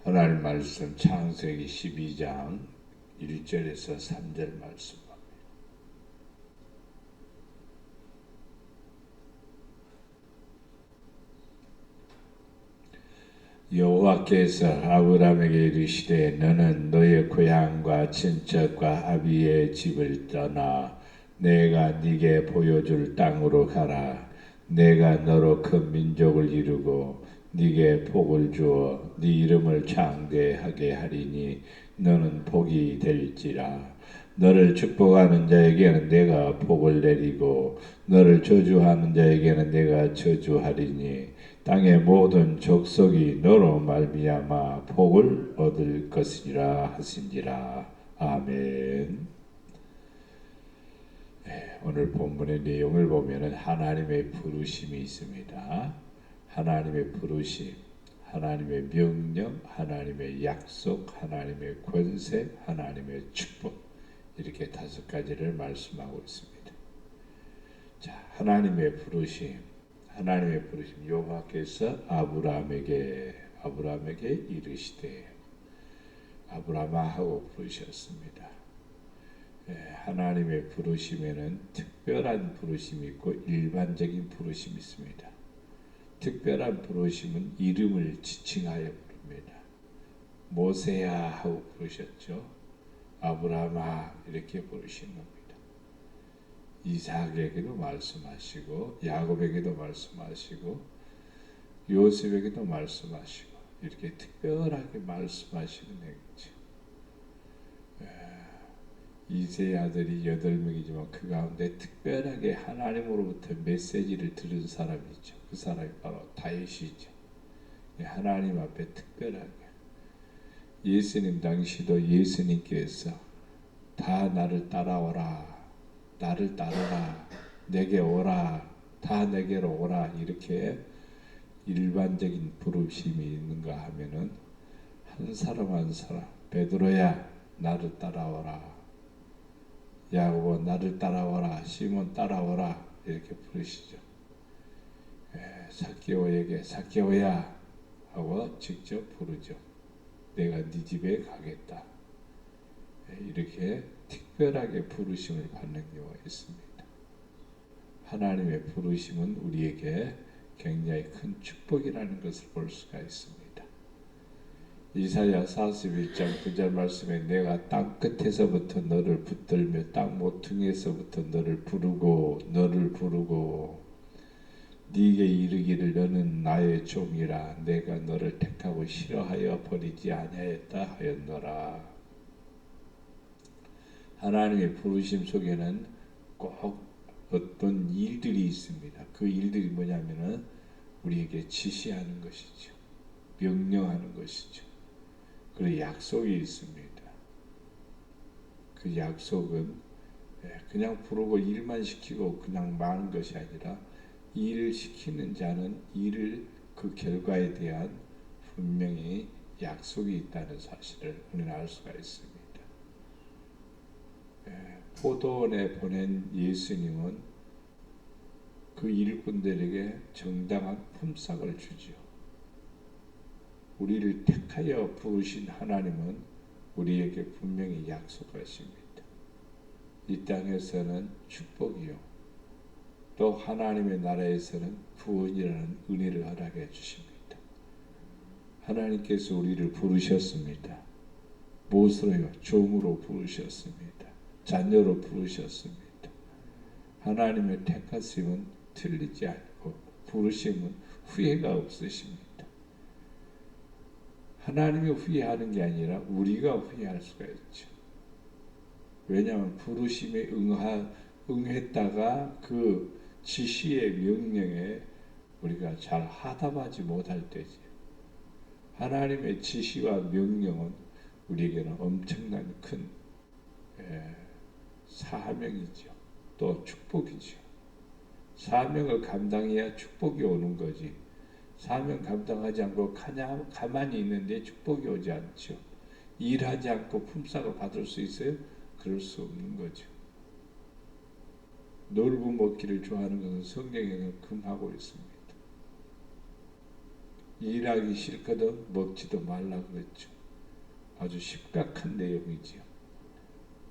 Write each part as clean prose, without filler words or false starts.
하나님 말씀 창세기 12장 1절에서 3절 말씀. 여호와께서 아브라함에게 이르시되 너는 너의 고향과 친척과 아비의 집을 떠나 내가 네게 보여줄 땅으로 가라. 내가 너로 큰 민족을 이루고 네게 복을 주어 네 이름을 창대하게 하리니 너는 복이 될지라. 너를 축복하는 자에게는 내가 복을 내리고 너를 저주하는 자에게는 내가 저주하리니 땅의 모든 족속이 너로 말미암아 복을 얻을 것이라 하신지라. 아멘. 오늘 본문의 내용을 보면은 하나님의 부르심이 있습니다. 하나님의 부르심, 하나님의 명령, 하나님의 약속, 하나님의 권세, 하나님의 축복, 이렇게 5가지를 말씀하고 있습니다. 자, 하나님의 부르심, 여호와께서 아브라함에게 이르시되 아브라함아 하고 부르셨습니다. 하나님의 부르심에는 특별한 부르심이 있고 일반적인 부르심이 있습니다. 특별한 부르심은 이름을 지칭하여 부릅니다. 모세야 하고 부르셨죠. 아브라함아 이렇게 부르신 겁니다. 이삭에게도 말씀하시고 야곱에게도 말씀하시고 요셉에게도 말씀하시고 이렇게 특별하게 말씀하시는 얘기죠. 이세 아들이 8명이지만 그 가운데 특별하게 하나님으로부터 메시지를 들은 사람이 있죠. 그 사람이 바로 다윗이죠. 하나님 앞에 특별하게 예수님 당시도 예수님께서 다 나를 따라오라, 나를 따르라, 내게 오라, 다 내게로 오라, 이렇게 일반적인 부르심이 있는가 하면은 한 사람 한 사람, 베드로야 나를 따라오라, 야고보 나를 따라오라, 시몬 따라오라, 이렇게 부르시죠. 삭개오에게 삭개오야 하고 직접 부르죠. 내가 네 집에 가겠다. 이렇게 특별하게 부르심을 받는 경우가 있습니다. 하나님의 부르심은 우리에게 굉장히 큰 축복이라는 것을 볼 수가 있습니다. 이사야 41장 9절 말씀에 내가 땅 끝에서부터 너를 붙들며 땅 모퉁이에서부터 너를 부르고 네게 이르기를 너는 나의 종이라 내가 너를 택하고 싫어하여 버리지 아니하였다 하였노라. 하나님의 부르심 속에는 꼭 어떤 일들이 있습니다. 그 일들이 뭐냐면은 우리에게 지시하는 것이죠. 명령하는 것이죠. 그리고 약속이 있습니다. 그 약속은 그냥 부르고 일만 시키고 그냥 마는 것이 아니라 일을 시키는 자는 그 결과에 대한 분명히 약속이 있다는 사실을 우리는 알 수가 있습니다. 포도원에 보낸 예수님은 그 일꾼들에게 정당한 품삯을 주지요. 우리를 택하여 부르신 하나님은 우리에게 분명히 약속하십니다. 이 땅에서는 축복이요, 또 하나님의 나라에서는 구원이라는 은혜를 허락해 주십니다. 하나님께서 우리를 부르셨습니다. 무엇으로요? 종으로 부르셨습니다. 자녀로 부르셨습니다. 하나님의 택하심은 틀리지 않고 부르심은 후회가 없으십니다. 하나님이 후회하는 게 아니라 우리가 후회할 수가 있죠. 왜냐하면 부르심에 응했다가 그 지시의 명령에 우리가 잘 하답하지 못할 때지. 하나님의 지시와 명령은 우리에게는 엄청난 큰 사명이죠. 또 축복이죠. 사명을 감당해야 축복이 오는 거지. 사명 감당하지 않고 그냥 가만히 있는데 축복이 오지 않죠. 일하지 않고 품삯을 받을 수 있어요? 그럴 수 없는 거죠. 놀고 먹기를 좋아하는 것은 성경에는 금하고 있습니다. 일하기 싫거든 먹지도 말라 그랬죠. 아주 심각한 내용이지요.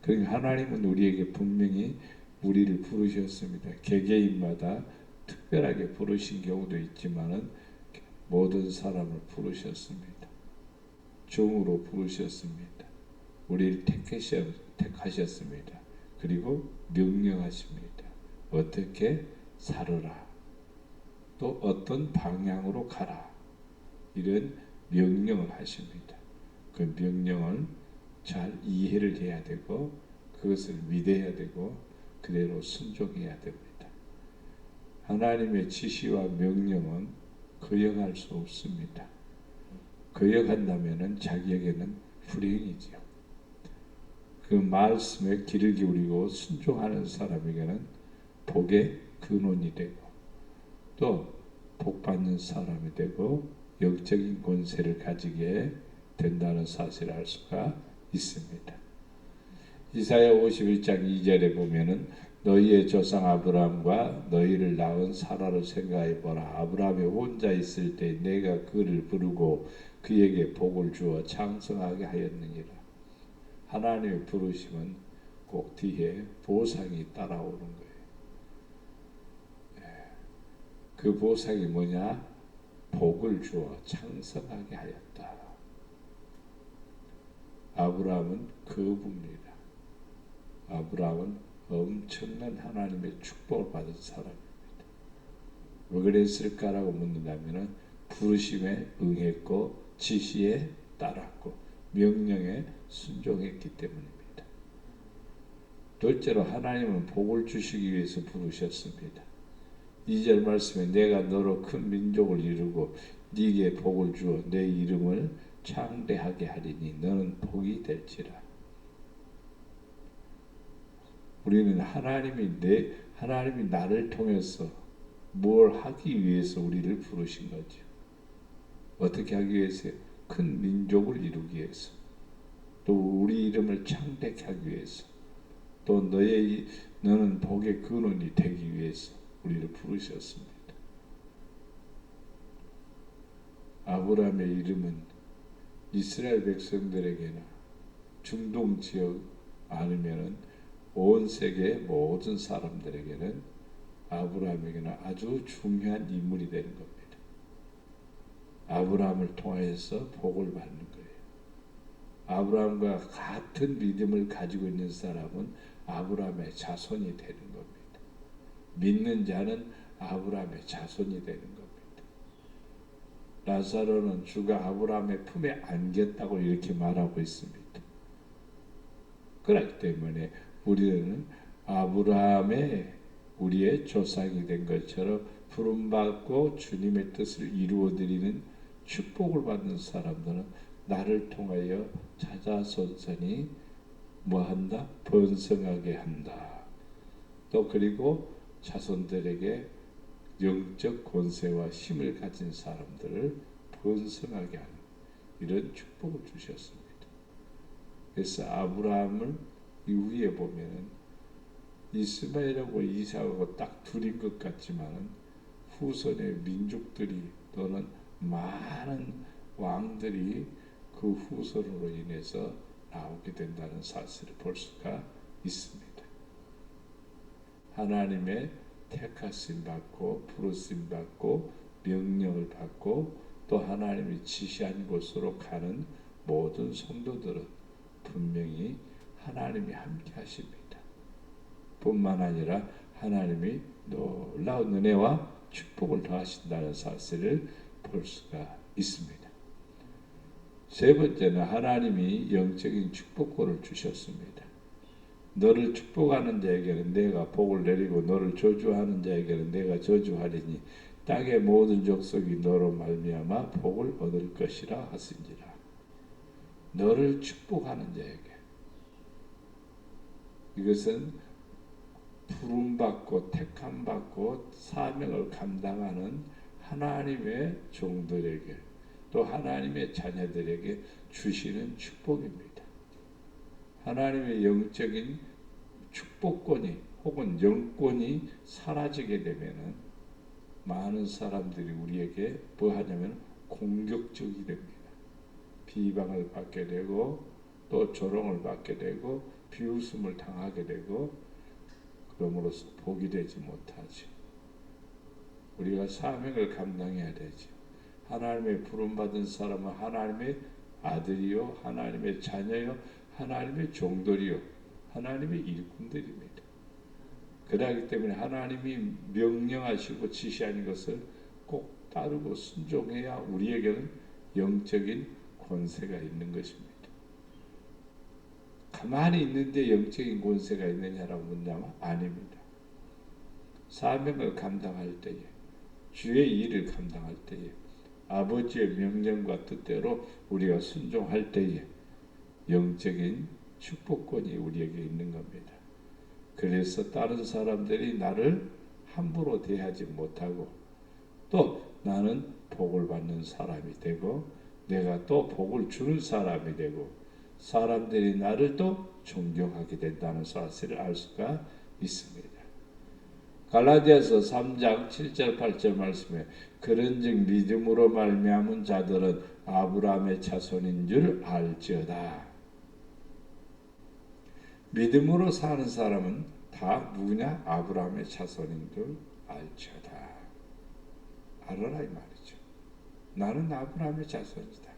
그러니까 하나님은 우리에게 분명히 우리를 부르셨습니다. 개개인마다 특별하게 부르신 경우도 있지만은 모든 사람을 부르셨습니다. 종으로 부르셨습니다. 우리를 택하셨습니다. 그리고 명령하십니다. 어떻게 살으라. 또 어떤 방향으로 가라. 이런 명령을 하십니다. 그 명령을 잘 이해를 해야 되고 그것을 믿어야 되고 그대로 순종해야 됩니다. 하나님의 지시와 명령은 거역할 수 없습니다. 거역한다면 자기에게는 불행이지요. 그 말씀에 귀를 기울이고 순종하는 사람에게는 복의 근원이 되고 또 복받는 사람이 되고 영적인 권세를 가지게 된다는 사실을 알 수가 있습니다. 이사야 51장 2절에 보면은 너희의 조상 아브라함과 너희를 낳은 사라를 생각해 보라. 아브라함이 혼자 있을 때 내가 그를 부르고 그에게 복을 주어 장성하게 하였느니라. 하나님의 부르심은 꼭 뒤에 보상이 따라오는 거예요. 그 보상이 뭐냐? 복을 주어 장성하게 하였다. 아브라함은 거부입니다. 아브라함은 엄청난 하나님의 축복을 받은 사람입니다. 왜 그랬을까라고 묻는다면 부르심에 응했고 지시에 따랐고 명령에 순종했기 때문입니다. 둘째로 하나님은 복을 주시기 위해서 부르셨습니다. 2절 말씀에 내가 너로 큰 민족을 이루고 네게 복을 주어 내 이름을 창대하게 하리니 너는 복이 될지라. 우리는 하나님이 나를 통해서 뭘 하기 위해서 우리를 부르신 거죠. 어떻게 하기 위해서요? 큰 민족을 이루기 위해서, 또 우리 이름을 창대케 하기 위해서, 또 너는 복의 근원이 되기 위해서 우리를 부르셨습니다. 아브라함의 이름은 이스라엘 백성들에게나 중동 지역 아니면은 온 세계 모든 사람들에게는 아브라함에게는 아주 중요한 인물이 되는 겁니다. 아브라함을 통해서 복을 받는 거예요. 아브라함과 같은 믿음을 가지고 있는 사람은 아브라함의 자손이 되는 겁니다. 믿는 자는 아브라함의 자손이 되는 겁니다. 라사로는 주가 아브라함의 품에 안겼다고 이렇게 말하고 있습니다. 그렇기 때문에 우리는 아브라함의 우리의 조상이 된 것처럼 부름받고 주님의 뜻을 이루어드리는 축복을 받는 사람들은 나를 통하여 자자손손이 뭐한다? 번성하게 한다. 또 그리고 자손들에게 영적 권세와 힘을 가진 사람들을 번성하게 하는 이런 축복을 주셨습니다. 그래서 아브라함을 이후에 보면은 이스마엘하고 이삭하고 딱 둘인 것 같지만은 후손의 민족들이 또는 많은 왕들이 그 후손으로 인해서 나오게 된다는 사실을 볼 수가 있습니다. 하나님의 택하심 받고 부르심 받고 명령을 받고 또 하나님이 지시한 곳으로 가는 모든 성도들은 분명히 하나님이 함께 하십니다. 뿐만 아니라 하나님이 놀라운 은혜와 축복을 더하신다는 사실을 볼 수가 있습니다. 세 번째는 하나님이 영적인 축복권을 주셨습니다. 너를 축복하는 자에게는 내가 복을 내리고 너를 저주하는 자에게는 내가 저주하리니 땅의 모든 족속이 너로 말미암아 복을 얻을 것이라 하신지라. 너를 축복하는 자에게, 이것은 부름받고 택함받고 사명을 감당하는 하나님의 종들에게 또 하나님의 자녀들에게 주시는 축복입니다. 하나님의 영적인 축복권이 혹은 영권이 사라지게 되면은 많은 사람들이 우리에게 뭐 하냐면 공격적이 됩니다. 비방을 받게 되고 또 조롱을 받게 되고 비웃음을 당하게 되고 그럼으로써 복이 되지 못하죠. 우리가 사명을 감당해야 되죠. 하나님의 부름받은 사람은 하나님의 아들이요 하나님의 자녀요 하나님의 종들이요 하나님의 일꾼들입니다. 그러기 때문에 하나님이 명령하시고 지시하는 것을 꼭 따르고 순종해야 우리에게는 영적인 권세가 있는 것입니다. 가만히 있는데 영적인 권세가 있느냐라고 묻냐면 아닙니다. 사명을 감당할 때에 주의 일을 감당할 때에 아버지의 명령과 뜻대로 우리가 순종할 때에 영적인 축복권이 우리에게 있는 겁니다. 그래서 다른 사람들이 나를 함부로 대하지 못하고 또 나는 복을 받는 사람이 되고 내가 또 복을 주는 사람이 되고 사람들이 나를 또 존경하게 된다는 사실을 알 수가 있습니다. 갈라디아서 3장 7절 8절 말씀에 그런즉 믿음으로 말미암은 자들은 아브라함의 자손인 줄 알지어다. 믿음으로 사는 사람은 다 누구냐? 아브라함의 자손인 줄 알지어다. 알아라 이 말이죠. 나는 아브라함의 자손이다.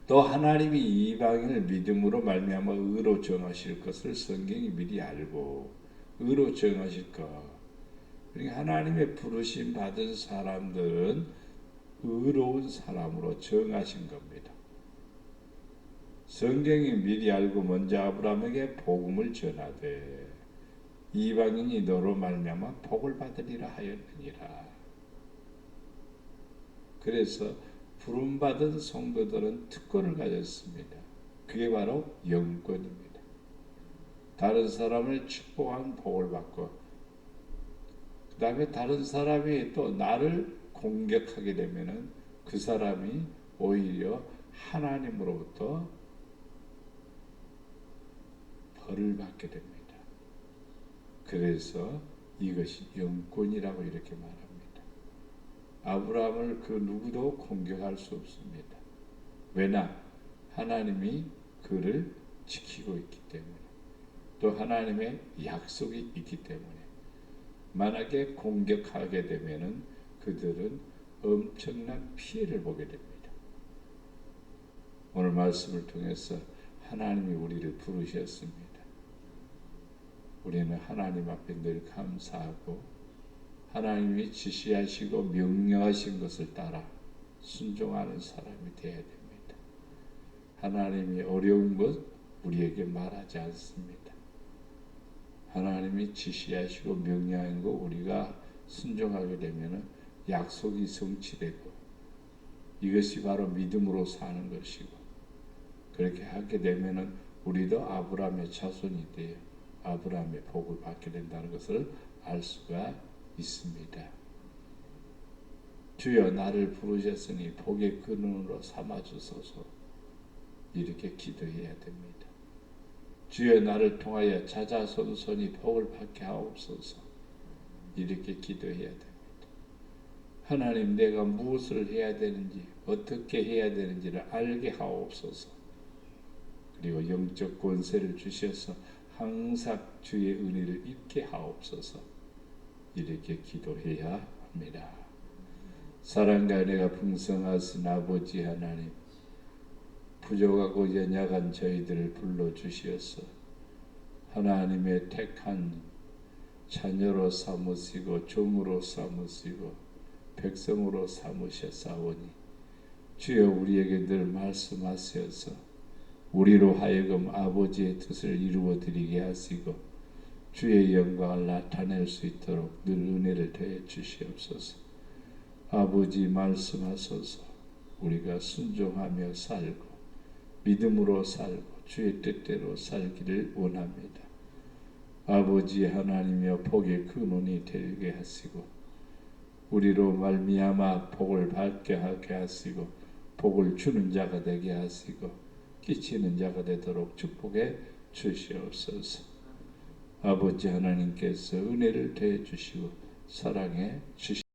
또 하나님이 이방인을 믿음으로 말미암아 의로 정하실 것을 성경이 미리 알고 의로 정하실 것. 그러니까 하나님의 부르심 받은 사람들은 의로운 사람으로 정하신 겁니다. 성경이 미리 알고 먼저 아브라함에게 복음을 전하되 이방인이 너로 말미암아 복을 받으리라 하였느니라. 그래서 부름받은 성도들은 특권을 가졌습니다. 그게 바로 영권입니다. 다른 사람을 축복한 복을 받고 그 다음에 다른 사람이 또 나를 공격하게 되면은 그 사람이 오히려 하나님으로부터 벌을 받게 됩니다. 그래서 이것이 영권이라고 이렇게 말합니다. 아브라함을 그 누구도 공격할 수 없습니다. 왜냐? 하나님이 그를 지키고 있기 때문에 또 하나님의 약속이 있기 때문에 만약에 공격하게 되면은 그들은 엄청난 피해를 보게 됩니다. 오늘 말씀을 통해서 하나님이 우리를 부르셨습니다. 우리는 하나님 앞에 늘 감사하고 하나님이 지시하시고 명령하신 것을 따라 순종하는 사람이 되어야 됩니다. 하나님이 어려운 것 우리에게 말하지 않습니다. 하나님이 지시하시고 명령한 것 우리가 순종하게 되면 약속이 성취되고 이것이 바로 믿음으로 사는 것이고 그렇게 하게 되면 우리도 아브라함의 자손이 되어 아브라함의 복을 받게 된다는 것을 알 수가 있습니다. 주여 나를 부르셨으니 복의 근원으로 삼아주소서 이렇게 기도해야 됩니다. 주여 나를 통하여 자자손손이 복을 받게 하옵소서 이렇게 기도해야 됩니다. 하나님 내가 무엇을 해야 되는지 어떻게 해야 되는지를 알게 하옵소서. 그리고 영적 권세를 주셔서 항상 주의 은혜를 입게 하옵소서 이렇게 기도해야 합니다. 사랑과 은혜가 풍성하신 아버지 하나님 부족하고 연약한 저희들을 불러주시어서 하나님의 택한 자녀로 삼으시고 종으로 삼으시고 백성으로 삼으셨사오니 주여 우리에게 늘 말씀하셔서 우리로 하여금 아버지의 뜻을 이루어드리게 하시고 주의 영광을 나타낼 수 있도록 늘 은혜를 더해 주시옵소서. 아버지 말씀하소서 우리가 순종하며 살고 믿음으로 살고 주의 뜻대로 살기를 원합니다. 아버지 하나님이여 복의 근원이 되게 하시고 우리로 말미암아 복을 받게 하게 하시고 복을 주는 자가 되게 하시고 끼치는 자가 되도록 축복해 주시옵소서. 아버지 하나님께서 은혜를 더해 주시고 사랑해 주시옵소서.